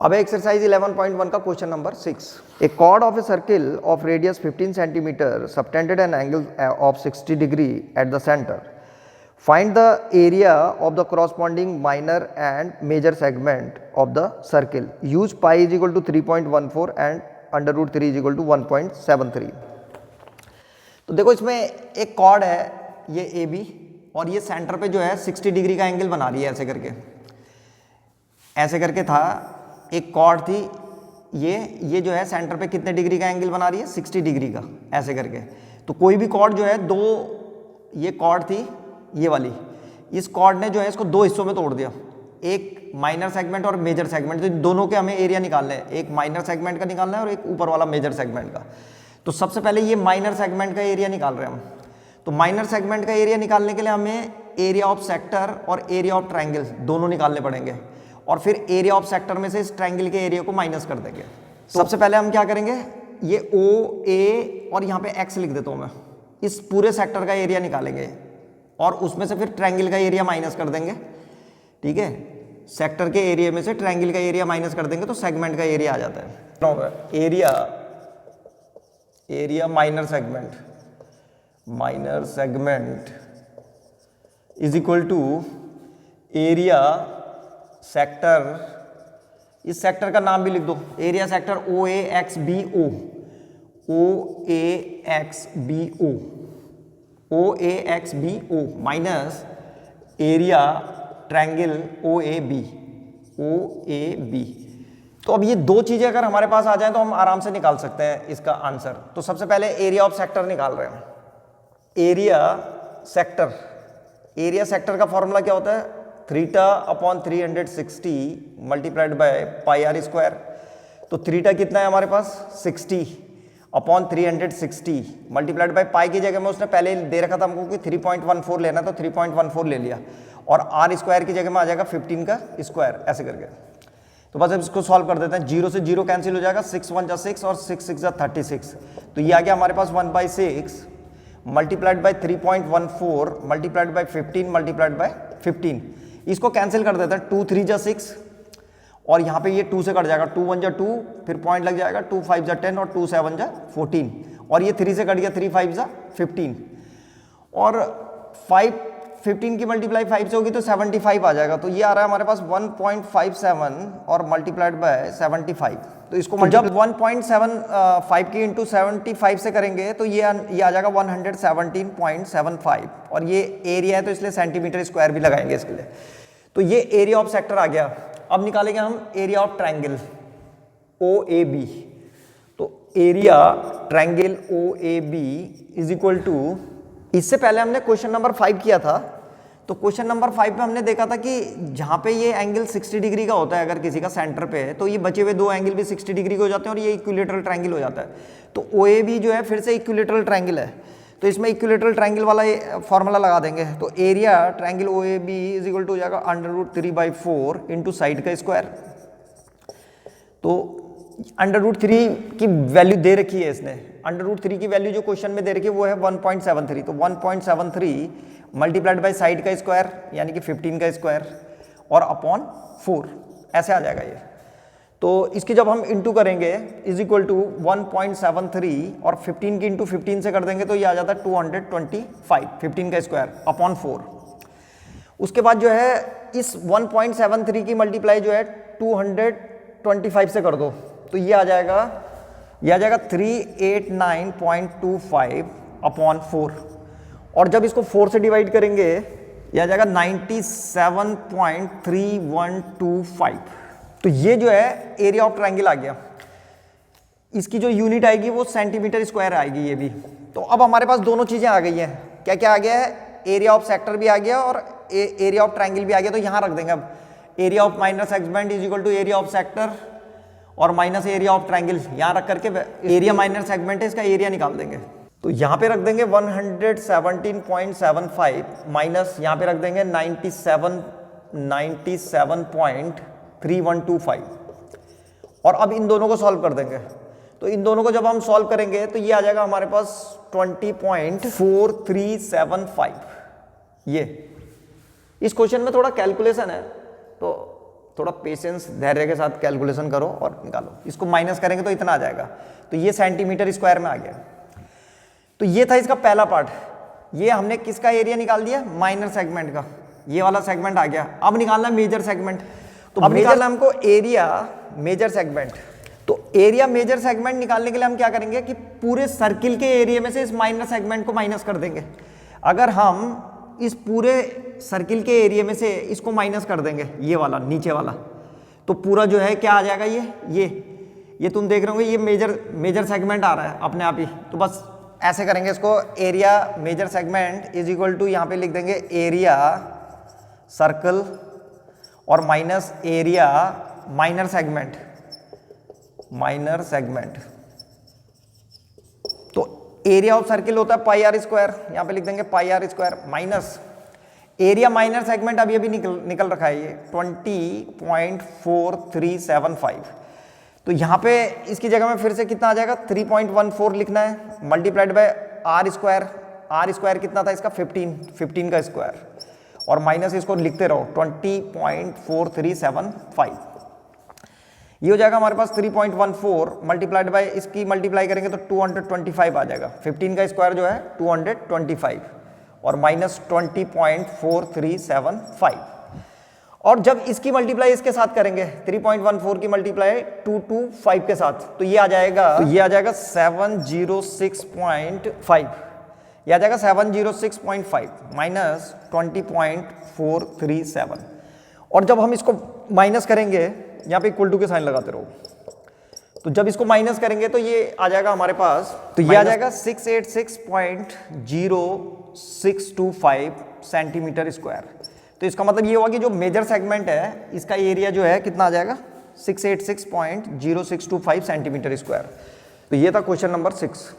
अब एक्सरसाइज 11.1 का question number 6। A chord of a circle of radius 15 centimetre subtended an angle of 60 degree at the centre. Find the area of the corresponding minor and major segment of the circle. Use pi is equal to 3.14 and under root 3 is equal to 1.73। तो देखो इसमें एक cord है ये A B और ये centre पे जो है 60 डिग्री का एंगल बना रही है ऐसे करके था। एक कॉर्ड थी ये जो है सेंटर पे कितने डिग्री का एंगल बना रही है 60 डिग्री का ऐसे करके। तो कोई भी कॉर्ड जो है दो, ये कॉर्ड थी ये वाली, इस कॉर्ड ने जो है इसको दो हिस्सों में तोड़ दिया, एक माइनर सेगमेंट और मेजर सेगमेंट। तो दोनों के हमें एरिया निकालने हैं, एक माइनर सेगमेंट का निकालना है और एक ऊपर वाला मेजर सेगमेंट का। तो सबसे पहले ये माइनर सेगमेंट का एरिया निकाल रहे हैं हम। तो माइनर सेगमेंट का एरिया निकालने के लिए हमें एरिया ऑफ सेक्टर और एरिया ऑफ ट्रायंगल दोनों निकालने पड़ेंगे और फिर एरिया ऑफ सेक्टर में से इस ट्रायंगल के एरिया को माइनस कर देंगे। तो सबसे पहले हम क्या करेंगे, ये ओ ए और यहाँ पे एक्स लिख देता हूँ मैं, इस पूरे सेक्टर का एरिया निकालेंगे और उसमें से फिर ट्रायंगल का एरिया माइनस कर देंगे। ठीक है, सेक्टर के एरिया में से ट्रायंगल का एरिया माइनस कर देंगे तो सेगमेंट का एरिया आ जाता है। Area minor segment is equal to area sector, इस सेक्टर का नाम भी लिख दो, area sector O A X B O, O A X B O, O A X B O minus area triangle O A B, O A B. तो अब ये दो चीजें अगर हमारे पास आ जाएं तो हम आराम से निकाल सकते हैं इसका आंसर। तो सबसे पहले एरिया ऑफ सेक्टर निकाल रहे हैं। एरिया सेक्टर का फॉर्मूला क्या होता है, theta upon 360 multiplied by pi are square. तो थीटा कितना है हमारे पास 60 अपॉन 360 मल्टीप्लाइड बाय पाई की जगह में उसने पहले दे रखा था हमको कि 3.14 लेना, तो 3.14 ले लिया और आर स्क्वायर की जगह में आ जाएगा 15 का स्क्वायर ऐसे करके। तो बस अब इसको सॉल्व कर देते हैं, 0 से 0 कैंसिल हो जाएगा, 6 1 जा 6 और 6 6 जा 36। तो ये आ गया हमारे पास 1/6 multiplied by 3.14 multiplied by 15 multiplied by 15। इसको कैंसिल कर देते हैं, 2 3 जा 6 और यहाँ पे ये 2 से कट जाएगा, 2 1 जा 2 फिर पॉइंट लग जाएगा, 2 5 जा 10 और 2 7 जा 14 और ये 3 से कट गया, 3 5 जा 15 और 15 की मल्टीप्लाई 5 से होगी तो 75 आ जाएगा। तो ये आ रहा है हमारे पास 1.57 और मल्टीप्लाइड बाय 75। तो इसको जब 1.75 की इंटू 75 से करेंगे तो ये आ जाएगा 117.75 और ये एरिया है तो इसलिए सेंटीमीटर स्क्वायर भी लगाएंगे इसके लिए। तो ये एरिया ऑफ सेक्टर आ गया। अब निकालेंगे हम area of triangle O A B. तो area triangle O A B is equal to, इससे पहले हमने क्वेश्चन नंबर 5 किया था। तो क्वेश्चन नंबर 5 में हमने देखा था कि जहाँ पे ये एंगल 60 डिग्री का होता है अगर किसी का सेंटर पे है तो ये बचे हुए दो एंगल भी 60 डिग्री के हो जाते हैं और ये इक्विलेटरल ट्रायंगल हो जाता है। तो ओ ए बी जो है फिर से इक्विलेटरल ट्रायंगल है, तो इसमें इक्विलेटरल ट्रायंगल वाला फॉर्मूला लगा देंगे। तो area triangle O A B is equal to हो जाएगा √3/4 इंटू साइड का स्क्वायर। तो √3 की वैल्यू दे रखी है इसने, √3 की वैल्यू जो क्वेश्चन में दे रखी है वो है 1.73। तो 1.73 मल्टीप्लाइड बाय साइड का स्क्वायर यानी कि 15 का स्क्वायर और अपॉन 4 ऐसे आ जाएगा ये। तो इसकी जब हम इंटू करेंगे इज इक्वल टू 1.73 और 15 की इंटू 15 से कर देंगे तो ये आ जाता है 225, 15 का स्क्वायर अपॉन 4। उसके बाद जो है इस 1.73 की मल्टीप्लाई जो है 225 से कर दो तो ये आ जाएगा 389.25 अपॉन 4 और जब इसको 4 से डिवाइड करेंगे ये आ जाएगा 97.3125। तो ये जो है एरिया ऑफ ट्रायंगल आ गया। इसकी जो यूनिट आएगी वो सेंटीमीटर स्क्वायर आएगी ये भी। तो अब हमारे पास दोनों चीजें आ गई हैं, क्या क्या आ गया है, एरिया ऑफ सेक्टर भी आ गया और एरिया ऑफ ट्रायंगल भी आ गया। तो यहां रख देंगे अब area of minor segment is equal to area of sector और माइनस एरिया ऑफ ट्रायंगल यहां रख करके एरिया माइनर सेगमेंट है इसका एरिया निकाल देंगे। तो यहां पे रख देंगे 117.75 माइनस यहां पे रख देंगे 97.3125 और अब इन दोनों को सॉल्व कर देंगे। तो इन दोनों को जब हम सॉल्व करेंगे तो ये आ जाएगा हमारे पास 20.4375। ये इस क्वेश्चन में थोड़ा कैलकुलेशन है तो थोड़ा पेशेंस धैर्य के साथ कैलकुलेशन करो और निकालो। इसको माइनस करेंगे तो इतना आ जाएगा, तो ये सेंटीमीटर स्क्वायर में आ गया। तो ये था इसका पहला पार्ट। ये हमने किसका एरिया निकाल दिया, माइनर सेगमेंट का, ये वाला सेगमेंट आ गया। अब निकालना मेजर सेगमेंट, तो अब निकालना हमको एरिया मेजर सेगमेंट। तो एरिया मेजर सेगमेंट निकालने के लिए हम क्या करेंगे कि पूरे सर्किल के एरिया में से इस माइनर सेगमेंट को माइनस कर देंगे। अगर हम इस पूरे सर्किल के एरिया में से इसको माइनस कर देंगे, ये वाला नीचे वाला, तो पूरा जो है क्या आ जाएगा, ये तुम देख रहे होंगे ये मेजर सेगमेंट आ रहा है अपने आप ही। तो बस ऐसे करेंगे इसको, area major segment is equal to, यहाँ पे लिख देंगे एरिया सर्कल और माइनस एरिया माइनर सेगमेंट। तो एरिया ऑफ सर्किल होता है पाई आर स्क्वायर, यहाँ पे लिख देंगे pi are square, minus area minor segment अभी निकल रखा है ये 20.4375। तो यहाँ पे इसकी जगह में फिर से कितना आ जाएगा, 3.14 लिखना है, मल्टीप्लाइड बाय आर स्क्वायर कितना था इसका 15 का स्क्वायर, और माइनस इसको लिखते रहो 20.4375। ये हो जाएगा हमारे पास 3.14 मल्टीप्लाइड बाय, इसकी मल्टीप्लाई करेंगे तो 225 आ जाएगा। 15 का स्क्वायर जो है 225 और माइनस 20.4375। और जब इसकी मल्टीप्लाई इसके साथ करेंगे 3.14 की मल्टीप्लाई 225 के साथ, तो ये आ जाएगा 706.5, ये आ जाएगा 706.5 माइनस 20.437। और जब हम इसको माइनस करेंगे, यहाँ पे इक्वल टू के साइन लगाते रहो, तो जब इसको माइनस करेंगे तो ये आ जाएगा हमारे पास, तो ये आ जाएगा 686.0625 सेंटीमीटर स्क्वायर। तो इसका मतलब ये हुआ कि जो मेजर सेगमेंट है इसका एरिया जो है कितना आ जाएगा, 686.0625 सेंटीमीटर स्क्वायर। तो ये था क्वेश्चन नंबर 6।